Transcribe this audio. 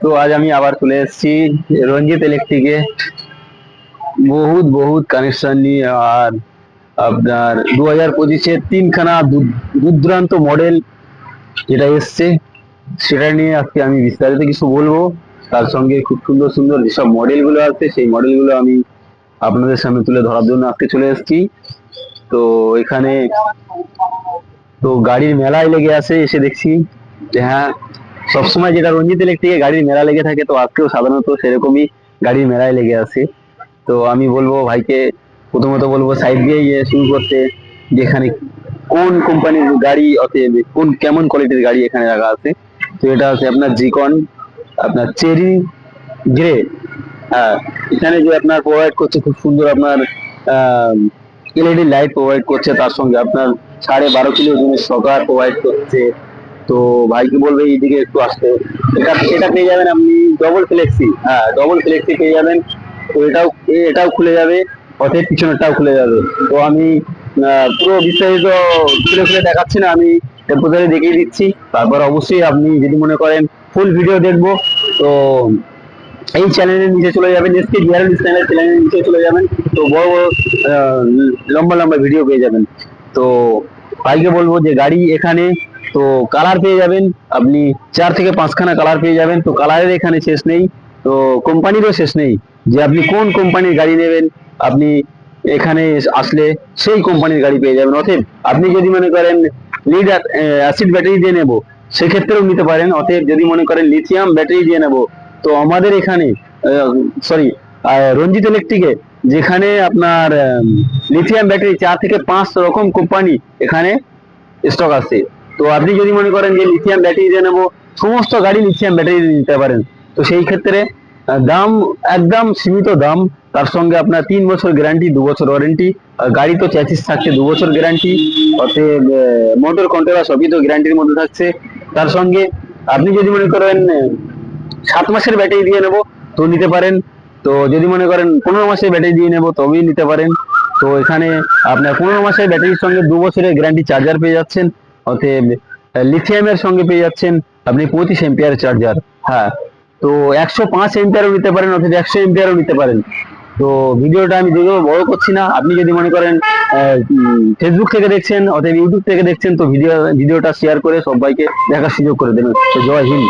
তো আজ আমি আবার চলে এসেছি রঞ্জিত ইলেকট্রিকে বহুত বহুত কানেকশন নিয়ে। আর আপনার 2025-এর তিনখানা দুর্দান্ত মডেল যেটা এসছে সেটা নিয়ে আজকে আমি বিস্তারিত কিছু বলবো। তার সঙ্গে খুব সুন্দর সুন্দর যেসব মডেলগুলো আছে সেই মডেলগুলো আমি আপনাদের সামনে তুলে ধরার জন্য আজকে চলে এসেছি। তো এখানে তো গাড়ির মেলায় লেগে আছে, এসে দেখছি যে হ্যাঁ, সবসময় যেটা রঞ্জিত ইলেকট্রিকে গাড়ির মেলা লেগে থাকে, তো আজকেও সাধারণত সেরকমই গাড়ির মেলায় লেগে আছে। তো আমি বলবো ভাইকে, প্রথমত বলবো সাইড দিয়ে শুরু করতে, যেখানে কোন কোম্পানির গাড়ি, অতএব কোন কেমন কোয়ালিটির গাড়ি এখানে রাখা আছে। তো এটা আছে আপনার জিকন, আপনার চেরি গ্রে। হ্যাঁ, এখানে যে আপনার প্রোভাইড করছে খুব সুন্দর আপনার এলইডি লাইট প্রোভাইড করছে, তার সঙ্গে আপনার 12.5 কিলো ওজনের সকার প্রোভাইড করছে। তো ভাইকে বলবে এইদিকে একটু আসতে। এটা এটা পেয়ে যাবেন আপনি ডবল ফ্লেক্সি, হ্যাঁ ডবল ফ্লেক্সি পেয়ে যাবেন। তো এটাও খুলে যাবে, অর্ধেক পিছনেরটাও খুলে যাবে। তো আমি পুরো বিস্তারিত খুলে খুলে দেখাচ্ছি না, আমি টেম্পোরারি দেখিয়ে দিচ্ছি। তারপর অবশ্যই আপনি যদি মনে করেন ফুল ভিডিও দেখবো, তো এই চ্যানেলের নিচে চলে যাবেন, এসকে ডিআরএল স্টাইলের চ্যানেলের নিচে চলে যাবেন। তো বড় বড় লম্বা লম্বা ভিডিও পেয়ে যাবেন। তো ভাইকে বলবো যে গাড়ি এখানে তো কালার পেয়ে যাবেন আপনি, 4 থেকে 5খানা কালার পেয়ে যাবেন। তো কালারের এখানে শেষ নেই, তো কোম্পানিরও শেষ নেই, যে আপনি কোন কোম্পানির গাড়ি নেবেন। আপনি এখানে আসলে সেই কোম্পানির গাড়ি পেয়ে যাবেন। অতএব আপনি যদি মনে করেন লিড অ্যাসিড ব্যাটারি দিয়ে নেব, সেক্ষেত্রেও নিতে পারেন। অতএব যদি মনে করেন লিথিয়াম ব্যাটারি দিয়ে নেব, তো আমাদের এখানে সরি রঞ্জিত ইলেকট্রিকে, যেখানে আপনার লিথিয়াম ব্যাটারি 4 থেকে 5 রকম কোম্পানি এখানে স্টক আছে। তো আপনি যদি মনে করেন যে লিথিয়াম ব্যাটারি দিয়ে নেবো, সমস্ত গাড়ি লিথিয়াম ব্যাটারি নিতে পারেন। তো সেই ক্ষেত্রে দাম একদম সীমিত দাম, তার সঙ্গে আপনার 3 বছর গ্যারান্টি, 2 বছর ওয়ারেন্টি। গাড়ি তো চ্যাসিস থাকছে 2 বছর গ্যারান্টি, অতএব মোটর কন্ট্রোলার সবই তো গ্যারান্টির মধ্যে থাকছে। তার সঙ্গে আপনি যদি মনে করেন 7 মাসের ব্যাটারি দিয়ে নেবো, তো নিতে পারেন। তো যদি মনে করেন 15 মাসের ব্যাটারি দিয়ে নেবো, তবেই নিতে পারেন। তো এখানে আপনার 15 মাসের ব্যাটারির সঙ্গে 2 বছরের গ্যারান্টি চার্জার পেয়ে যাচ্ছেন। অতএব লিথিয়ামের সঙ্গে পেয়ে যাচ্ছেন আপনি 35 এম্পিয়ার চার্জার। হ্যাঁ, তো 105 এম্পিয়ারও নিতে পারেন, অথবা 100 এম্পিয়ারও নিতে পারেন। তো ভিডিওটা আমি যেগুলো বড় করছি না, আপনি যদি মনে করেন ফেসবুক থেকে দেখছেন অথবা ইউটিউব থেকে দেখছেন, তো ভিডিওটা শেয়ার করে সবাইকে দেখার সুযোগ করে দেবেন। তো জয় হিন্দ।